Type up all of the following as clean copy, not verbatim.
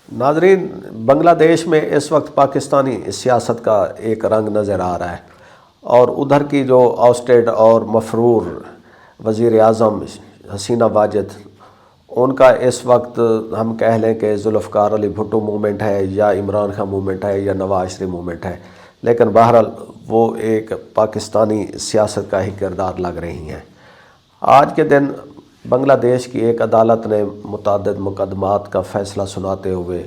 ناظرین، بنگلہ دیش میں اس وقت پاکستانی سیاست کا ایک رنگ نظر آ رہا ہے، اور ادھر کی جو آؤسٹیڈ اور مفرور وزیر اعظم حسینہ واجد، ان کا اس وقت ہم کہہ لیں کہ ذوالفقار علی بھٹو موومنٹ ہے یا عمران خان موومنٹ ہے یا نواز شریف موومنٹ ہے، لیکن بہرحال وہ ایک پاکستانی سیاست کا ہی کردار لگ رہی ہیں۔ آج کے دن بنگلہ دیش کی ایک عدالت نے متعدد مقدمات کا فیصلہ سناتے ہوئے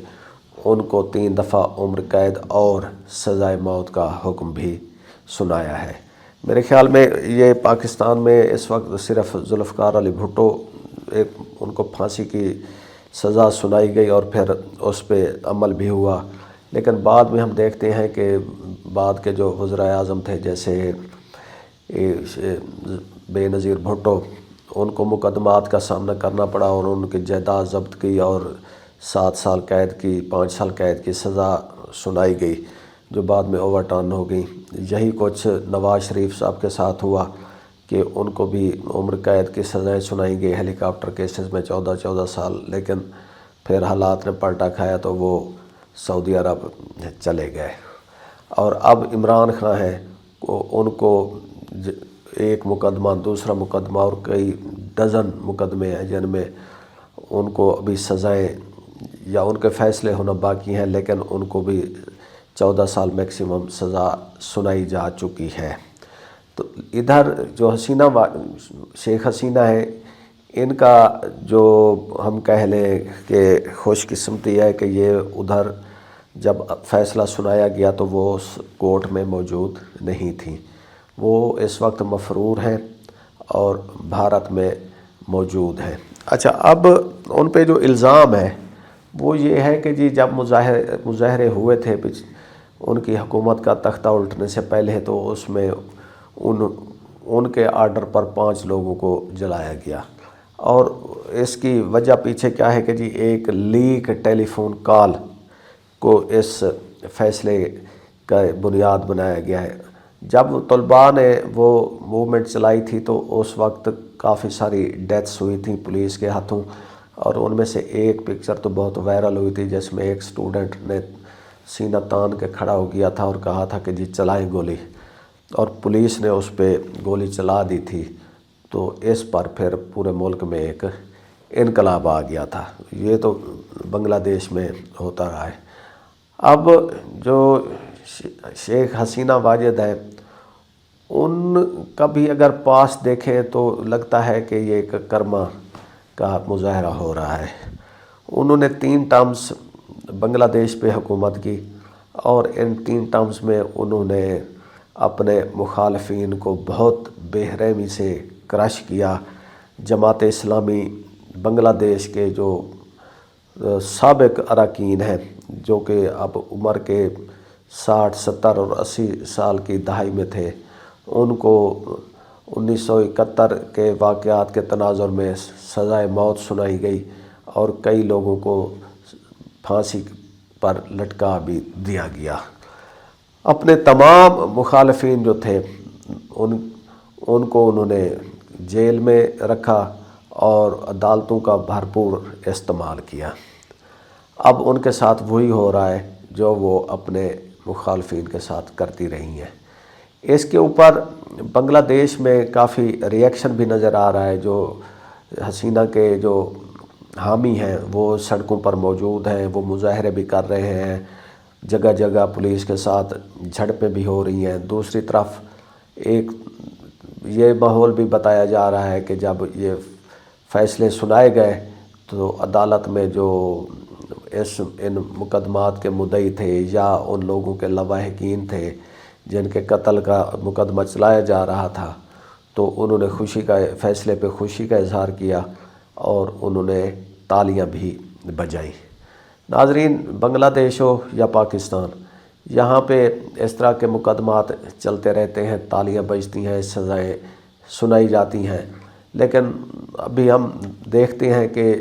ان کو 3 دفعہ عمر قید اور سزائے موت کا حکم بھی سنایا ہے۔ میرے خیال میں یہ پاکستان میں اس وقت صرف ذوالفقار علی بھٹو ان کو پھانسی کی سزا سنائی گئی اور پھر اس پہ عمل بھی ہوا، لیکن بعد میں ہم دیکھتے ہیں کہ بعد کے جو وزراء اعظم تھے جیسے بے نظیر بھٹو، ان کو مقدمات کا سامنا کرنا پڑا اور ان کی جائیداد ضبط کی اور 7 سال قید کی 5 سال قید کی سزا سنائی گئی، جو بعد میں اوور ٹرن ہو گئی۔ یہی کچھ نواز شریف صاحب کے ساتھ ہوا کہ ان کو بھی عمر قید کی سزائیں سنائی گئی ہیلی کاپٹر کیسز میں 14 سال، لیکن پھر حالات نے پلٹا کھایا تو وہ سعودی عرب چلے گئے۔ اور اب عمران خان ہیں، ان کو ایک مقدمہ، دوسرا مقدمہ اور کئی ڈزن مقدمے ہیں جن میں ان کو ابھی سزائیں یا ان کے فیصلے ہونا باقی ہیں، لیکن ان کو بھی 14 سال میکسیمم سزا سنائی جا چکی ہے۔ تو ادھر جو شیخ حسینہ ہے، ان کا جو ہم کہہ لیں کہ خوش قسمتی ہے کہ یہ ادھر جب فیصلہ سنایا گیا تو وہ اس کورٹ میں موجود نہیں تھیں، وہ اس وقت مفرور ہیں اور بھارت میں موجود ہیں۔ اچھا، اب ان پہ جو الزام ہے وہ یہ ہے کہ جی جب مظاہرے ہوئے تھے ان کی حکومت کا تختہ الٹنے سے پہلے، تو اس میں ان کے آرڈر پر 5 لوگوں کو جلایا گیا، اور اس کی وجہ پیچھے کیا ہے کہ جی ایک لیک ٹیلی فون کال کو اس فیصلے کا بنیاد بنایا گیا ہے۔ جب طلباء نے وہ موومنٹ چلائی تھی تو اس وقت کافی ساری ڈیتھس ہوئی تھیں پولیس کے ہاتھوں، اور ان میں سے ایک پکچر تو بہت وائرل ہوئی تھی جس میں ایک سٹوڈنٹ نے سینہ تان کے کھڑا ہو گیا تھا اور کہا تھا کہ جی چلائیں گولی، اور پولیس نے اس پہ گولی چلا دی تھی۔ تو اس پر پھر پورے ملک میں ایک انقلاب آ گیا تھا۔ یہ تو بنگلہ دیش میں ہوتا رہا ہے۔ اب جو شیخ حسینہ واجد ہیں، ان کا بھی اگر پاس دیکھیں تو لگتا ہے کہ یہ ایک کرما کا مظاہرہ ہو رہا ہے۔ انہوں نے 3 ٹرمز بنگلہ دیش پہ حکومت کی، اور ان 3 ٹرمز میں انہوں نے اپنے مخالفین کو بہت بے رحمی سے کرش کیا۔ جماعت اسلامی بنگلہ دیش کے جو سابق اراکین ہیں، جو کہ اب عمر کے 60، 70 اور 80 سال کی دہائی میں تھے، ان کو 1971 کے واقعات کے تناظر میں سزائے موت سنائی گئی اور کئی لوگوں کو پھانسی پر لٹکا بھی دیا گیا۔ اپنے تمام مخالفین جو تھے ان کو انہوں نے جیل میں رکھا اور عدالتوں کا بھرپور استعمال کیا۔ اب ان کے ساتھ وہی ہو رہا ہے جو وہ اپنے مخالفین کے ساتھ کرتی رہی ہیں۔ اس کے اوپر بنگلہ دیش میں کافی ری ایکشن بھی نظر آ رہا ہے۔ جو حسینہ کے جو حامی ہیں وہ سڑکوں پر موجود ہیں، وہ مظاہرے بھی کر رہے ہیں، جگہ جگہ پولیس کے ساتھ جھڑپیں بھی ہو رہی ہیں۔ دوسری طرف ایک یہ ماحول بھی بتایا جا رہا ہے کہ جب یہ فیصلے سنائے گئے تو عدالت میں جو ان مقدمات کے مدعی تھے یا ان لوگوں کے لواحقین تھے جن کے قتل کا مقدمہ چلایا جا رہا تھا، تو انہوں نے فیصلے پہ خوشی کا اظہار کیا اور انہوں نے تالیاں بھی بجائیں۔ ناظرین، بنگلہ دیش ہو یا پاکستان، یہاں پہ اس طرح کے مقدمات چلتے رہتے ہیں، تالیاں بجتی ہیں، سزائیں سنائی جاتی ہیں، لیکن ابھی ہم دیکھتے ہیں کہ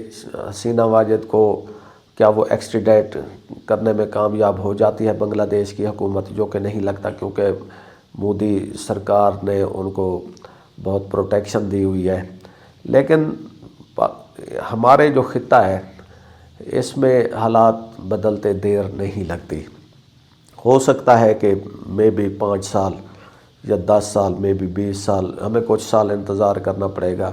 حسینہ واجد کو کیا وہ ایکسٹریڈیٹ کرنے میں کامیاب ہو جاتی ہے بنگلہ دیش کی حکومت، جو کہ نہیں لگتا، کیونکہ مودی سرکار نے ان کو بہت پروٹیکشن دی ہوئی ہے۔ لیکن ہمارے جو خطہ ہے اس میں حالات بدلتے دیر نہیں لگتی۔ ہو سکتا ہے کہ میں بھی 5 سال یا 10 سال میں بھی 20 سال ہمیں کچھ سال انتظار کرنا پڑے گا،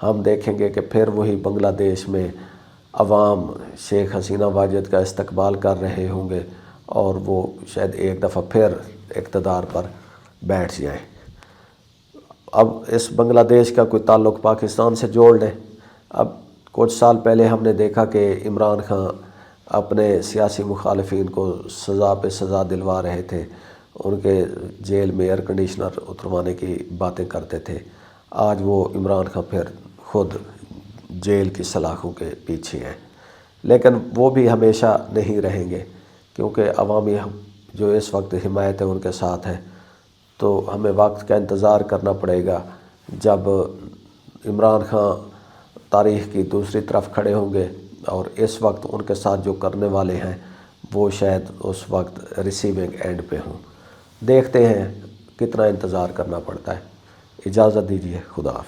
ہم دیکھیں گے کہ پھر وہی بنگلہ دیش میں عوام شیخ حسینہ واجد کا استقبال کر رہے ہوں گے اور وہ شاید ایک دفعہ پھر اقتدار پر بیٹھ جائیں۔ اب اس بنگلہ دیش کا کوئی تعلق پاکستان سے جوڑ لیں۔ اب کچھ سال پہلے ہم نے دیکھا کہ عمران خان اپنے سیاسی مخالفین کو سزا پہ سزا دلوا رہے تھے، ان کے جیل میں ایئر کنڈیشنر اتروانے کی باتیں کرتے تھے۔ آج وہ عمران خان پھر خود جیل کی سلاخوں کے پیچھے ہیں، لیکن وہ بھی ہمیشہ نہیں رہیں گے کیونکہ عوامی جو اس وقت حمایت ہے ان کے ساتھ ہے۔ تو ہمیں وقت کا انتظار کرنا پڑے گا جب عمران خان تاریخ کی دوسری طرف کھڑے ہوں گے، اور اس وقت ان کے ساتھ جو کرنے والے ہیں وہ شاید اس وقت ریسیونگ اینڈ پہ ہوں۔ دیکھتے ہیں کتنا انتظار کرنا پڑتا ہے۔ اجازت دیجیے، خدا حافظ۔